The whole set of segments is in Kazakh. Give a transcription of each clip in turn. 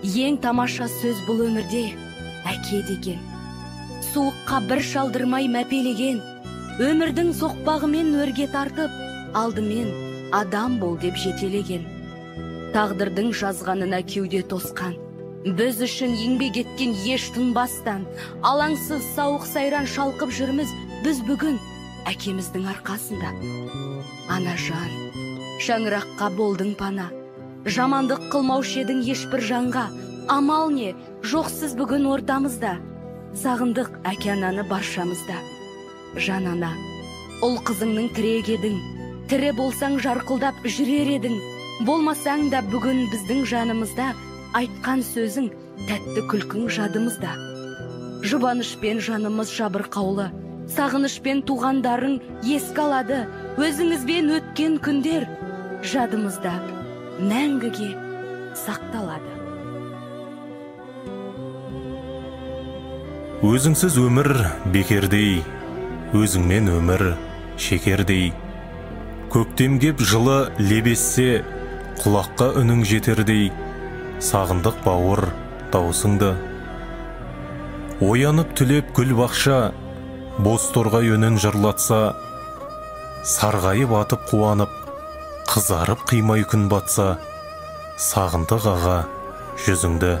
Ең тамаша сөз бұл өмірде әке деген. Суыққа бір шалдырмай мәпелеген, өмірдің соқпағымен өрге тартып, алдымен адам бол деп жетелеген. Тағдырдың жазғанына кеуде тосқан, біз үшін еңбек еткен еш тынбастан, алаңсыз сауық сайран шалқып жүрміз біз бүгін әкеміздің арқасында. Ана жан, шаңыраққа болдың пана, жамандық қылмаушы едің ешбір жанға, амал не, жоқсыз бүгін ортамызда, сағындық әке ананы баршамызда. Жан ана, ұл қызыңның тірек едің, тірі болсаң жарқылдап жүрер едің, болмасаң да бүгін біздің жанымызда, айтқан сөзің тәтті күлкің жадымызда. Жұбанышпен жанымыз жабырқаулы, сағынышпен туғандарың еске алады, өзіңізбен өткен күндер жадымызда мәңгіге сақталады. Өзіңсіз өмір бекердей, өзіңмен өмір шекердей. Көктем кеп жылы лебессе, құлаққа үнің жетердей. Сағындық бауыр дауысыңды. Оянып түлеп гүл бақша, боз торғай үнін жырлатса, сарғайып атып қуанып, қызарып қимай күн батса, сағындық аға жүзіңді.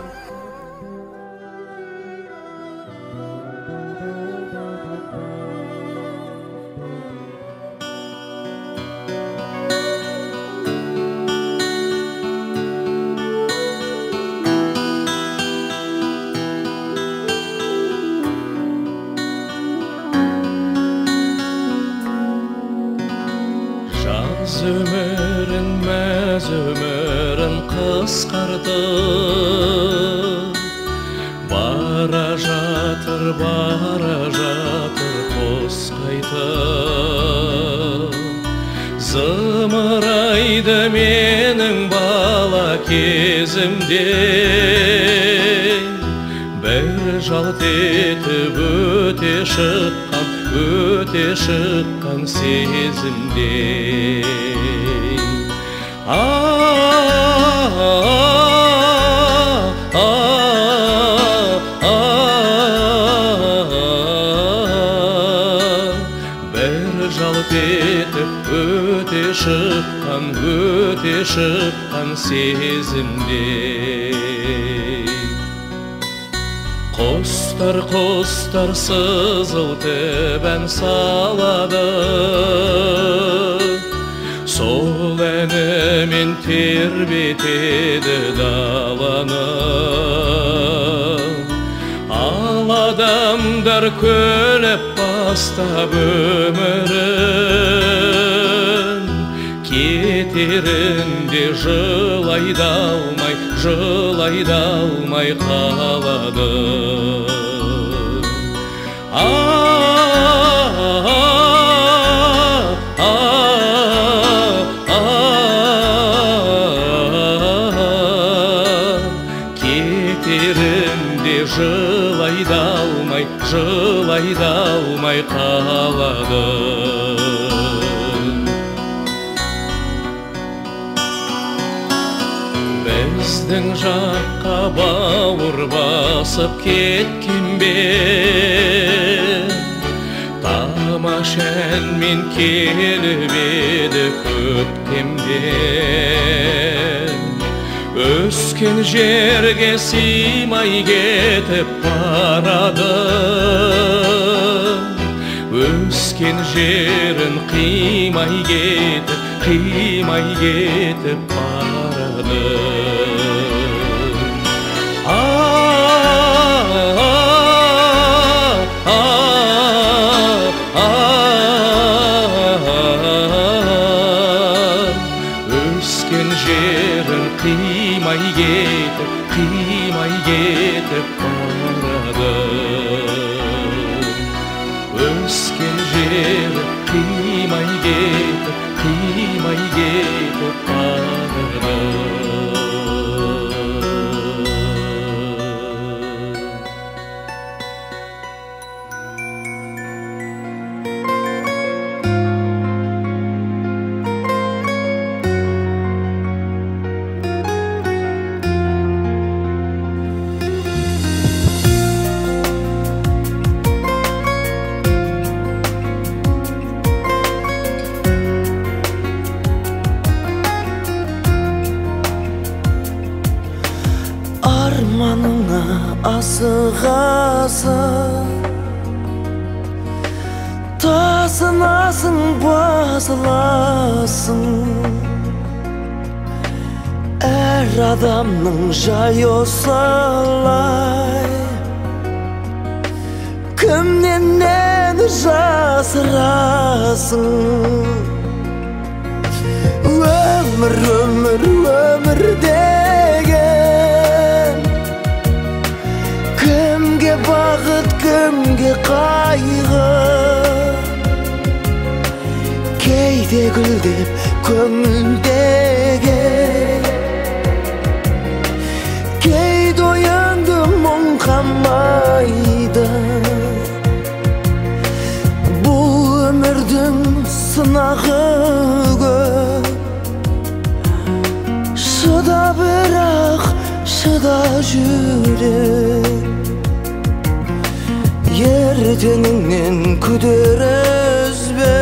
Ömürün мәз ömürün қысқарды, бара жатыр қос қайтып. Зымырайды менің бала кезімде, бір жалт етіп өте шыққан сезімде. Бір жалт етіп өте шыққан сезімде. Құстар сызылтып ән салады, сол әнімен тербетеді даланы. Ал адамдар көліп бастап өмірін, кетерінде жылайды алмай қалады. Кетерінде жылайды алмай қалады. Біздің жаққа бауыр басып кеткен бе, тамаша әнмен келіп еді көктемден. Өскен жерге сыймай кетіп барады, өскен жерін қимай кетіп барады. Өскен жерін қимай кетіп барады. Өскен жерін қимай кетіп барады. асығасың, тасынасың, басыласың. Әр адамның жайы осылай, кімнен нені жасырасың? Өмір, өмір, өмір деген кімге бақыт, кімге қайғы? Кейде гүлдеп көңілдеген, кейде оянды мұң қамайды. Бұл өмірдің сынағы көп, шыда бірақ шыда жүрек. Ертеңіңнен күдер үзбе,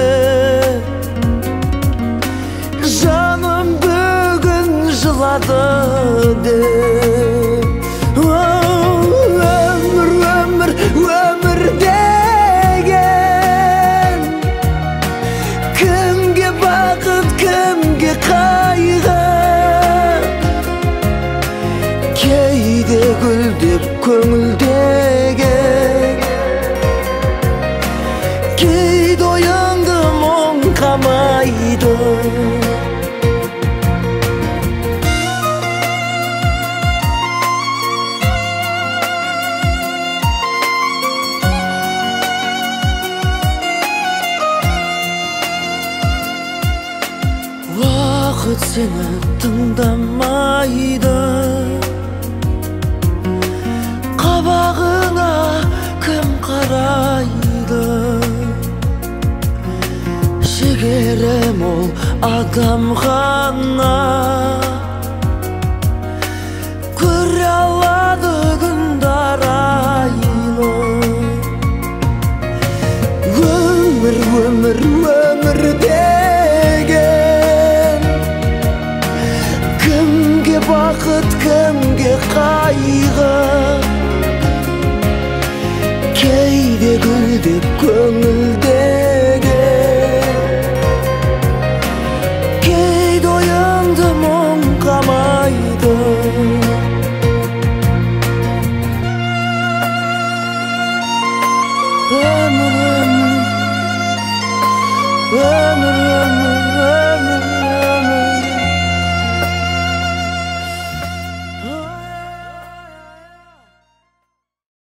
жаным бүгін жылады деп. Өмір, өмір, өмір деген кімге бақыт, кімге қайғы? Кейде гүлдеп көңілдеген, кейде оянды мұң қамайды. Уақыт сені тыңдамайды, қабағыңа кім қарайды? Жігері мол адам ғана көре алады күндар айлы. Өмір, өмір, өмір деген кімге бақыт, кімге қайғы? Кейде гүлдеп көңілдеген, кейде оянды мұң қамайды. Өмір, өмір, өмір, өмір, өмір.